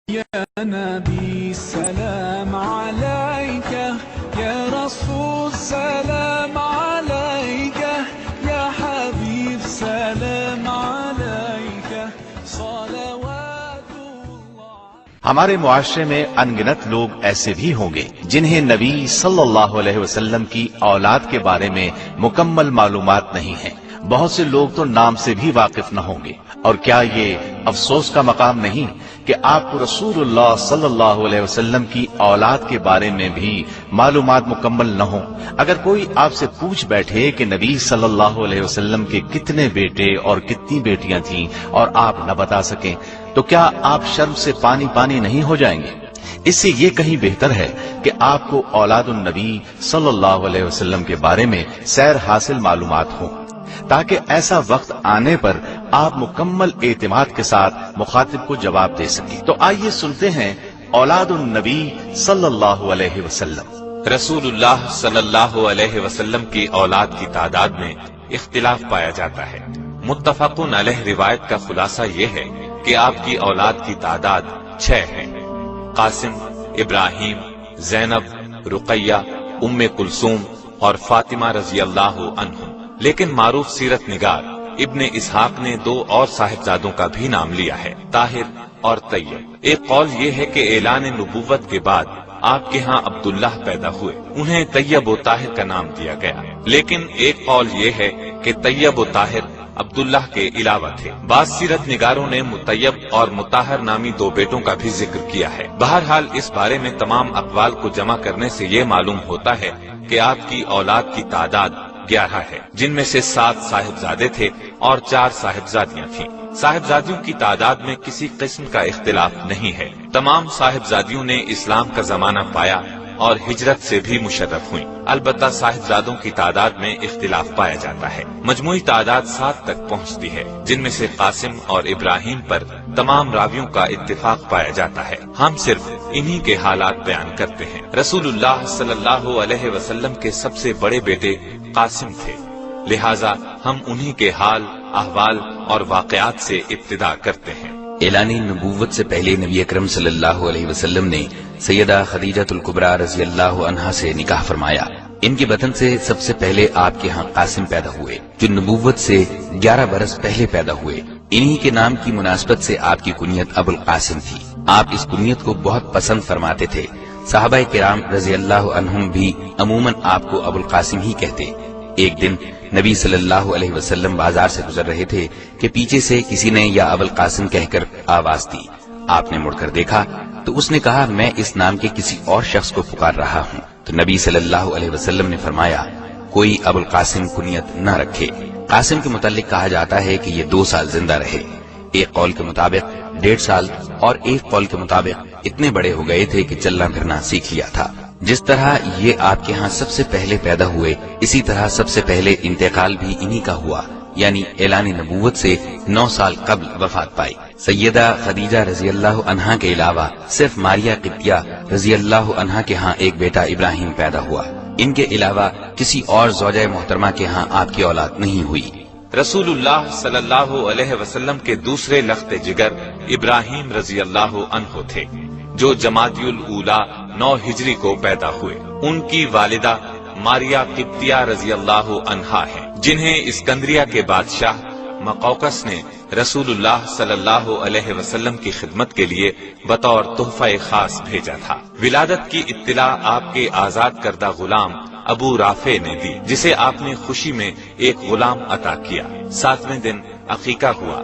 يا نبي سلام عليك يا رسول سلام عليك يا حبيب سلام عليك صلوات الله. ہمارے معاشرے میں انگنت لوگ ایسے بھی ہوں گے جنہیں نبی صلی اللہ علیہ وسلم کی اولاد کے بارے میں مکمل معلومات نہیں ہیں. بہت سے لوگ تو نام سے بھی واقف نہ ہوں گے. اور کیا یہ افسوس کا مقام نہیں کہ آپ کو رسول اللہ صلی اللہ علیہ وسلم کی اولاد کے بارے میں بھی معلومات مکمل نہ ہوں؟ اگر کوئی آپ سے پوچھ بیٹھے کہ نبی صلی اللہ علیہ وسلم کے کتنے بیٹے اور کتنی بیٹیاں تھیں اور آپ نہ بتا سکیں تو کیا آپ شرم سے پانی پانی نہیں ہو جائیں گے؟ اس سے یہ کہیں بہتر ہے کہ آپ کو اولاد النبی صلی اللہ علیہ وسلم کے بارے میں سیر حاصل معلومات ہوں، تاکہ ایسا وقت آنے پر آپ مکمل اعتماد کے ساتھ مخاطب کو جواب دے سکیں. تو آئیے سنتے ہیں اولاد النبی صلی اللہ علیہ وسلم. رسول اللہ صلی اللہ علیہ وسلم کی اولاد کی تعداد میں اختلاف پایا جاتا ہے. متفق علیہ روایت کا خلاصہ یہ ہے کہ آپ کی اولاد کی تعداد 6 ہے. قاسم، ابراہیم، زینب، رقیہ، ام کلثوم اور فاطمہ رضی اللہ عنہ. لیکن معروف سیرت نگار ابن اسحاق نے 2 اور صاحبزادوں کا بھی نام لیا ہے، طاہر اور طیب. ایک قول یہ ہے کہ اعلان نبوت کے بعد آپ کے ہاں عبداللہ پیدا ہوئے، انہیں طیب و طاہر کا نام دیا گیا. لیکن ایک قول یہ ہے کہ طیب و طاہر عبداللہ کے علاوہ تھے. بعض سیرت نگاروں نے مطیب اور مطہر نامی 2 بیٹوں کا بھی ذکر کیا ہے. بہرحال اس بارے میں تمام اقوال کو جمع کرنے سے یہ معلوم ہوتا ہے کہ آپ کی اولاد کی تعداد 11 ہے، جن میں سے 7 صاحبزادے تھے اور 4 صاحبزادیاں تھیں. صاحبزادیوں کی تعداد میں کسی قسم کا اختلاف نہیں ہے. تمام صاحبزادیوں نے اسلام کا زمانہ پایا اور ہجرت سے بھی مشرف ہوئیں. البتہ صاحبزادوں کی تعداد میں اختلاف پایا جاتا ہے. مجموعی تعداد 7 تک پہنچتی ہے، جن میں سے قاسم اور ابراہیم پر تمام راویوں کا اتفاق پایا جاتا ہے. ہم صرف انہی کے حالات بیان کرتے ہیں. رسول اللہ صلی اللہ علیہ وسلم کے سب سے بڑے بیٹے قاسم تھے، لہذا ہم انہی کے حال، احوال اور واقعات سے ابتدا کرتے ہیں. اعلان نبوت سے پہلے نبی اکرم صلی اللہ علیہ وسلم نے سیدہ خدیجہ الکبریٰ رضی اللہ عنہا سے نکاح فرمایا. ان کے بطن سے سب سے پہلے آپ کے ہاں قاسم پیدا ہوئے، جو نبوت سے 11 برس پہلے پیدا ہوئے. انہی کے نام کی مناسبت سے آپ کی کنیت ابو القاسم تھی. آپ اس کنیت کو بہت پسند فرماتے تھے. صحابہ کرام رضی اللہ عنہم بھی عموماً آپ کو ابو القاسم ہی کہتے. ایک دن نبی صلی اللہ علیہ وسلم بازار سے گزر رہے تھے کہ پیچھے سے کسی نے یا ابو القاسم کہہ کر آواز دی. آپ نے مڑ کر دیکھا تو اس نے کہا، میں اس نام کے کسی اور شخص کو پکار رہا ہوں. تو نبی صلی اللہ علیہ وسلم نے فرمایا، کوئی ابو القاسم کنیت نہ رکھے. قاسم کے متعلق کہا جاتا ہے کہ یہ 2 سال زندہ رہے. ایک قول کے مطابق 1.5 سال اور ایک قول کے مطابق اتنے بڑے ہو گئے تھے کہ چلنا پھرنا سیکھ لیا تھا. جس طرح یہ آپ کے ہاں سب سے پہلے پیدا ہوئے، اسی طرح سب سے پہلے انتقال بھی انہی کا ہوا، یعنی اعلان نبوت سے 9 سال قبل وفات پائی. سیدہ خدیجہ رضی اللہ عنہا کے علاوہ صرف ماریہ قبطیہ رضی اللہ عنہا کے ہاں ایک بیٹا ابراہیم پیدا ہوا. ان کے علاوہ کسی اور زوجہ محترمہ کے ہاں آپ کی اولاد نہیں ہوئی. رسول اللہ صلی اللہ علیہ وسلم کے دوسرے لخت جگر ابراہیم رضی اللہ عنہ تھے، جو جمادی الاولیٰ 9 ہجری کو پیدا ہوئے. ان کی والدہ ماریہ قبطیہ رضی اللہ عنہا ہیں، جنہیں اسکندریہ کے بادشاہ مقوقس نے رسول اللہ صلی اللہ علیہ وسلم کی خدمت کے لیے بطور تحفہ خاص بھیجا تھا. ولادت کی اطلاع آپ کے آزاد کردہ غلام ابو رافع نے دی، جسے آپ نے خوشی میں ایک غلام عطا کیا. 7ویں دن عقیقہ ہوا.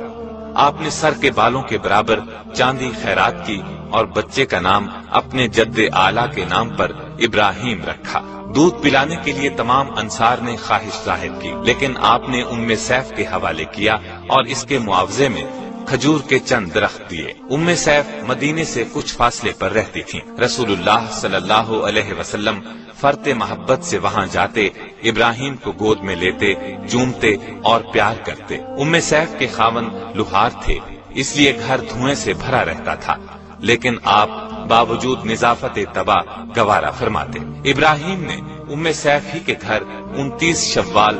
آپ نے سر کے بالوں کے برابر چاندی خیرات کی اور بچے کا نام اپنے جد اعلیٰ کے نام پر ابراہیم رکھا. دودھ پلانے کے لیے تمام انصار نے خواہش ظاہر کی، لیکن آپ نے ام سیف کے حوالے کیا اور اس کے معاوضے میں کھجور کے چند درخت دیے. ام سیف مدینے سے کچھ فاصلے پر رہتی تھیں. رسول اللہ صلی اللہ علیہ وسلم فرط محبت سے وہاں جاتے، ابراہیم کو گود میں لیتے، چومتے اور پیار کرتے. ام سیف کے خاوند لوہار تھے، اس لیے گھر دھوئیں سے بھرا رہتا تھا، لیکن آپ باوجود نظافت طبع گوارا فرماتے. ابراہیم نے ام سیف ہی کے گھر 29 شوال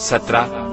17